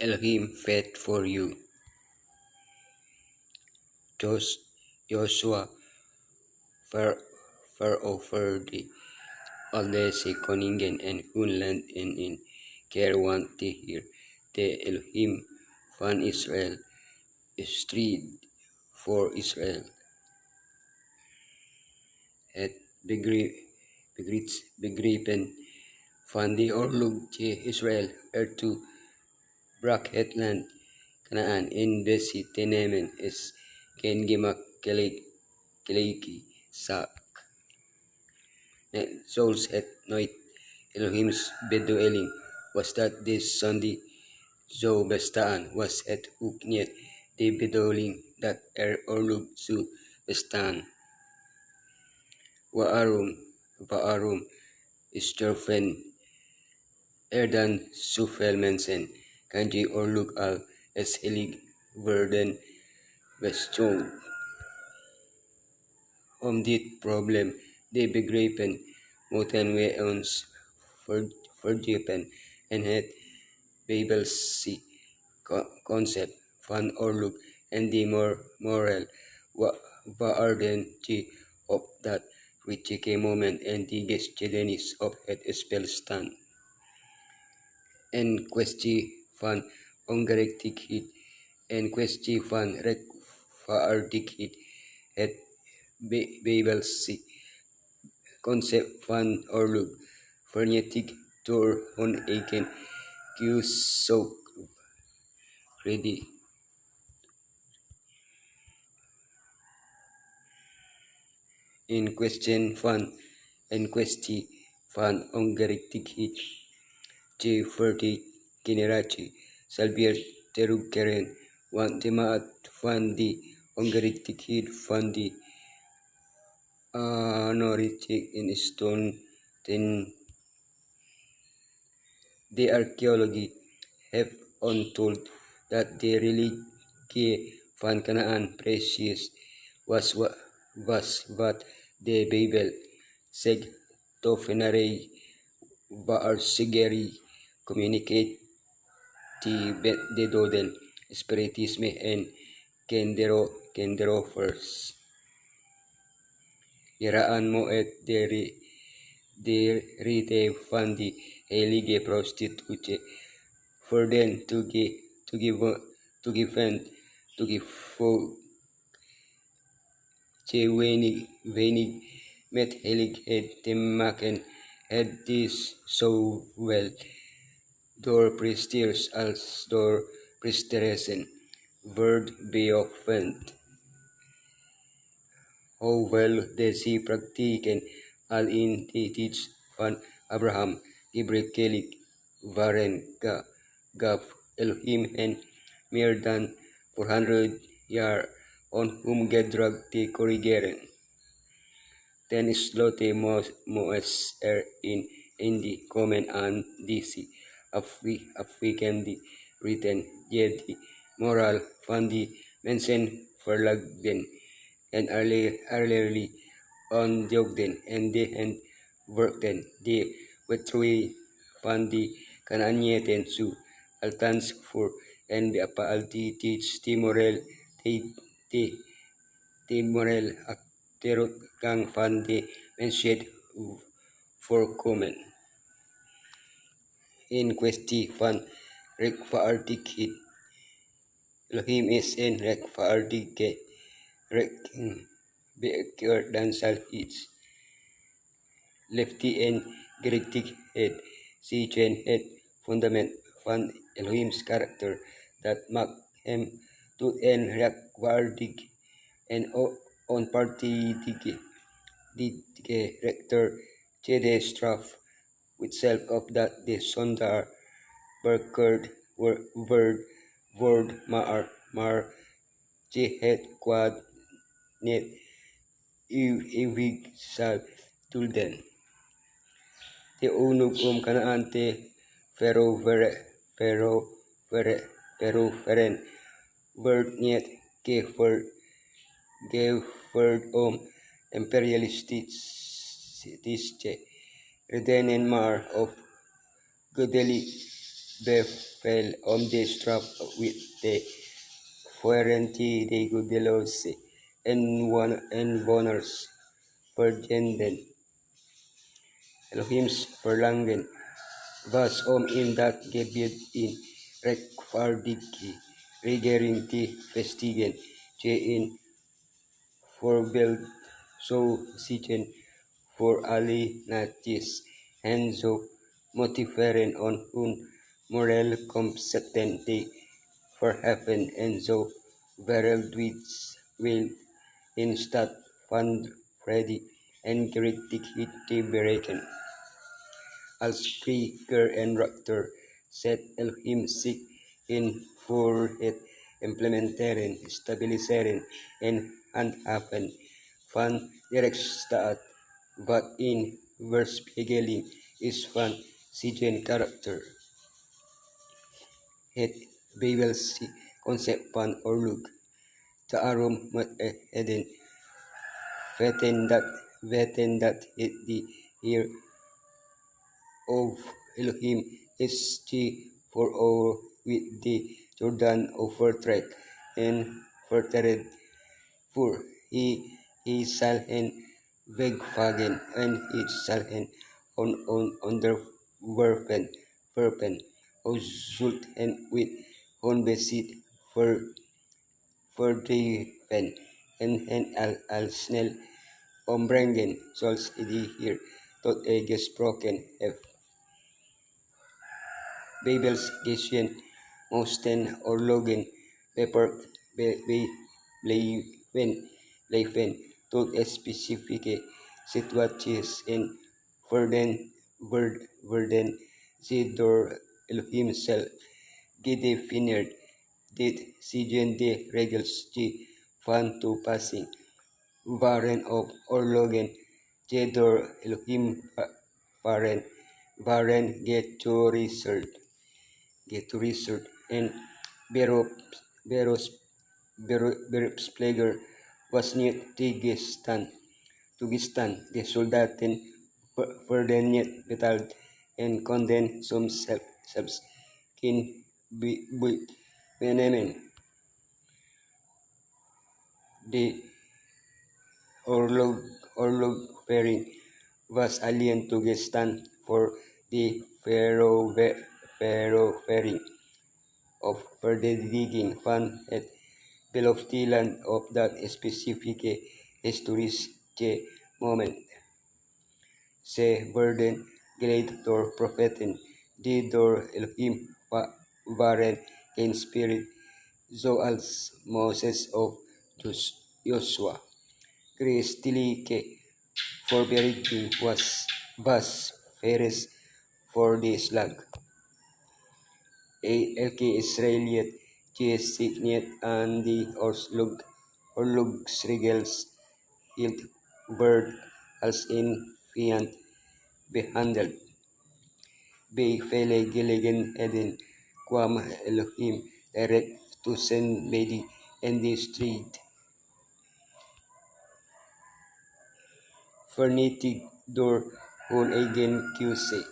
Elohim fed for you. Joshua förofferade alldeles konungen en hundland in Kerwanti the Elohim van Israel strid for Israel. Het begripen van de oorlog tegen Israël ertoe brak het land Kanaan in bezit te nemen is geen gemakkelijke zaak. Net zoals het nooit Elohims bedoeling was dat de zonde zou bestaan, was het ook niet de bedoeling dat er oorlog zou bestaan. Waarom sterven er dan zoveel mensen? Kan die oorlog al als heilig worden beschouwd? Om dit probleem te begrijpen, moeten we ons verdiepen in het Bijbelse concept van oorlog en de moral waarden die op dat kritieke moment in de geschiedenis op het spel staan. En kwestie van ongerechtigheid en kwestie van rechtvaardigheid, het Bijbelse concept van oorlog vernietigt door hun eigen kieszoekredie. In kwestie van ongerechtigheid, de vierde generatie zal weer terugkeren, want de maat van de ongerechtigheid van de anorexia in stone ten the archaeology have untold that the religie van Canaan precious was what the Bible said to venerate Baal-Sigeri communicate the Doden Spiritism and Kenderovers. Hiraan mo et de rite van die heilige prostitute for them to give te weinig met heiligheid te maken. Het is zowel door priesters als door priesteressen wordt beoefend. Hoewel deze praktijken al in de tijd van Abraham gebruikelijk waren, gaf Elohim hen meer dan 400 jaar om gedrag te corrigeren. Ten slotte moest er in Indie komen aan deze afwijkende riten die moraal van die mensen verlaagden en allerlei ondeugden en de hen werkten de wetruie van de Canaanieten zu, althans voor en bepaald die tijd de moraal achteruitgang van de mensheid voorkomen. In kwestie van rechtvaardigheid, Elohim is een rechtvaardige bekeerd dan zal iets lefty en gerechtigheid zijn het fundament van Elohims karakter dat maakt hem tot een rechtvaardig en onpartijdige rechter te de straf itself of that the zondaar bekeerd wordt maar te het kwaad niet eeuwig zal dulden. De oorlog om Kanaan te veroveren wordt niet gevoerd om imperialistische redenen maar op befell the strap with the fuerenti de gudelos and boners vergenden Elohims verlangen, was in dat gebied in rechtvaardige regering te vestigen, je in voorbeeld zou zitten voor alle naties en zo motiveren on hun morele competente verheffen en zo wereldwijd wil in staat van vrede en gerechtigheid te bereiken. Als spreker en rector zet Elohim zich in voor het implementeren, stabiliseren en handhaven van de rechtsstaat, wat in weerspiegeling is van zijn karakter. Het Bijbelse concept van oorlog. Daarom moet heden weten dat het de Heer of Elohim is the for all with the Jordan overtrek and verteret for he shall hen wegvagen and he shall hen on verpen o zult en with onbesit verdriven en al snel ombrengen zoals die hier tot gesproken heeft. Bijbels gezien moesten oorlogen beperkt blijven tot specifieke situaties en werden ze door Elohim zelf gedefinieerd. Dit zijn de regels die van toepassing waren op oorlogen die door Elohim waren getoriseerd en beroepspliger was niet toegestaan. De soldaten werden niet betaald en konden soms zelfs geen buit meenemen. De oorlogvoering was alleen toegestaan voor de verovering of verdediging van het beloofde land op dat specifieke historische moment. Ze werden geleid door profeten die door Elohim waren geïnspireerd, zoals Moses of Joshua. Christelijke voorbereiding was vereist voor de slag. Elke Israëliet die zich niet aan die oorlogsregels hield, werd als een vijand behandeld. Bij vele gelegenheden kwam Elohim direct tussen beiden in de strijd. Vernietigd door hun eigen keuze.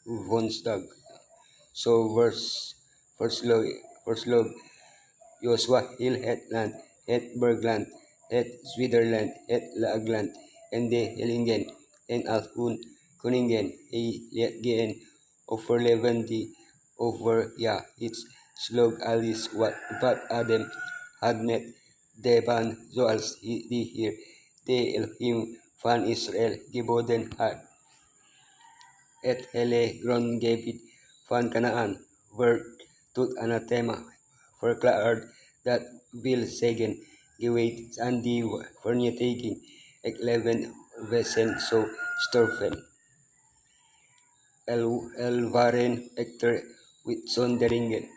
Woensdag. So verslog Joshua heel het land, het bergland, het Zwitserland, het laagland en de hellingen en al hun koningen. Hij liet gaan overlevende over het slog alles wat Adam had met deban zoals die hier de Elohim van Israël geboden had. Het hele grondgebied van Canaan werd tot anathema verklaard, dat wil zeggen gewijd aan die vernietiging 11 zo sterven. Waren echter uitzonderingen.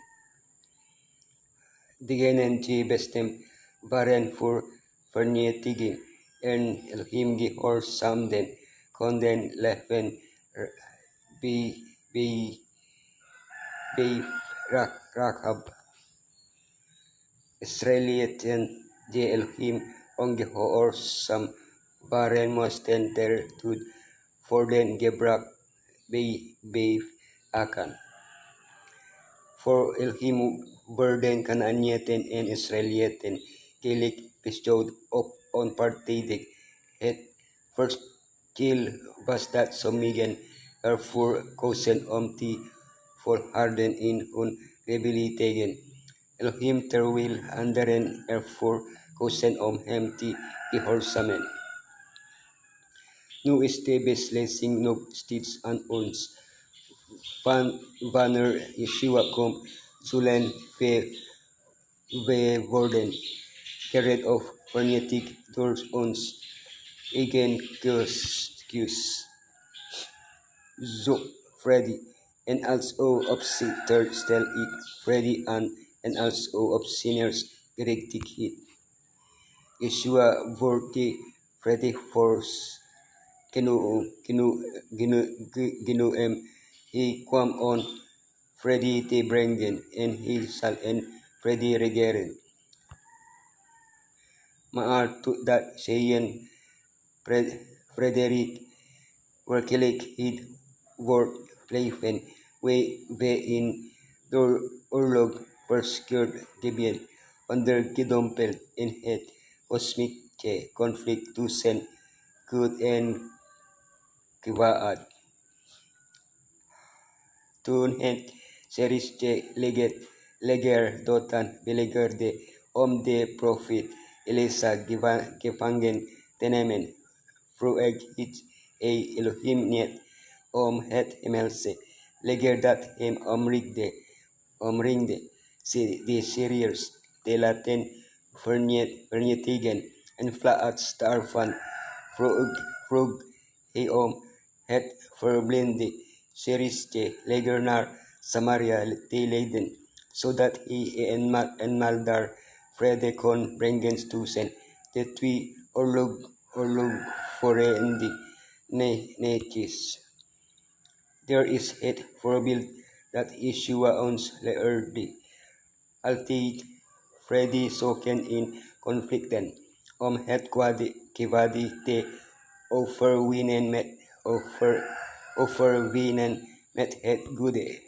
Degenen die bestemd waren voor vernietiging en Elohim gehoorzaamden, konden leven bij Rahab. Israëlieten die Elohim ongehoorzaam waren moesten ter dood worden gebracht bij Akan. for Elohim burden Kanaanyeten and Israelieten, kilik bestowed on partidig, het first kill bastat somigen, erfor kosen omti volharden in un rebelitegen. Elohim terwil anderen erfor kosen om hemti ihorsamen. Nu beslessing nog stits an ons. Vanner Yeshua kom Zulen ve worden. Carried of Vernetic doors ons. Igen Kius. Zo Freddy. And also of third stel ik Freddy and also of sinners directic hit. Yeshua vorti Freddy force. Ginuem he kwam on Freddy te brengen en he sal en Freddy regeren. Maar to dat zeien Frederik werkelijk het woord blijven we in door oorlog verscheurd gebied ondergedompeld in het cosmische conflict tussen goed en kwaad. Toen het Syrische leger dotan belegerde om de profeet Elisa gevangen te nemen, vroeg het Elohim niet om het hemelse leger dat hem omringde, de Syriërs te laten vernietigen en plaats daarvan vroeg hij om het verblinde Syrische leger naar Samaria te leiden, zodat hij eenmaal daar vrede kon brengen tussen de twee oorlogvoerende naties. There is het voorbeeld dat Yeshua ons leerde altijd vrede zoeken in conflicten, om het kwade te overwinnen met het goede.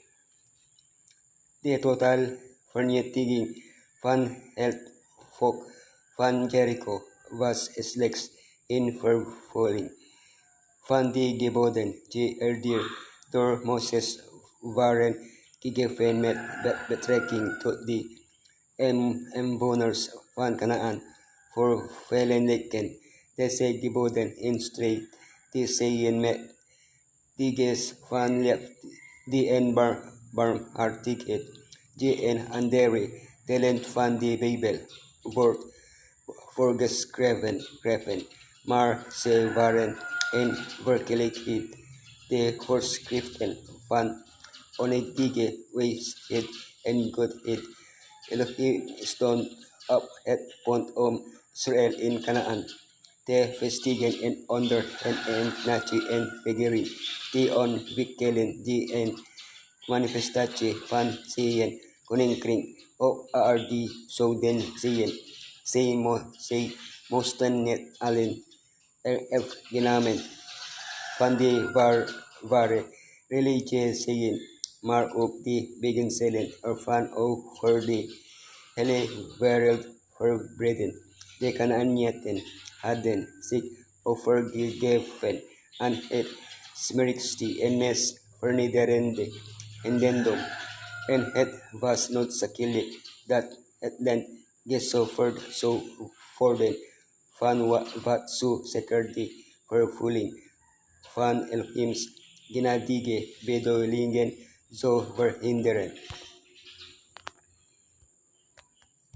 De total vernietiging van het volk van Jericho was slechts in vervulling van de geboden die eerder door Moses waren gegeven met betrekking tot de inwoners van Canaan. Vervullijken deze geboden in strijd te zijn met de geest van die en barmhartigheid die en andere delen van de Bijbel wordt voorgeschreven, maar ze waren in werkelijkheid de voorschriften van oneindige wijsheid en godheid. Elohim stond op het punt om Israël in Canaan te vestigen en onder een natie en regering te ontwikkelen die een manifestatie van zijn koninkrijk op aarde zouden zijn. Zij moesten niet alleen erfgenamen van de ware religie zijn, maar ook de beginselen ervan over de hele wereld verbreiden. De Kanaanieten hadden zich overgegeven aan het smerigste en meest vernederende eigendom, en het was noodzakelijk dat het land gesufferd zou worden van wat zo zeker de vervulling van Elohims genadige bedoelingen zou verhinderen.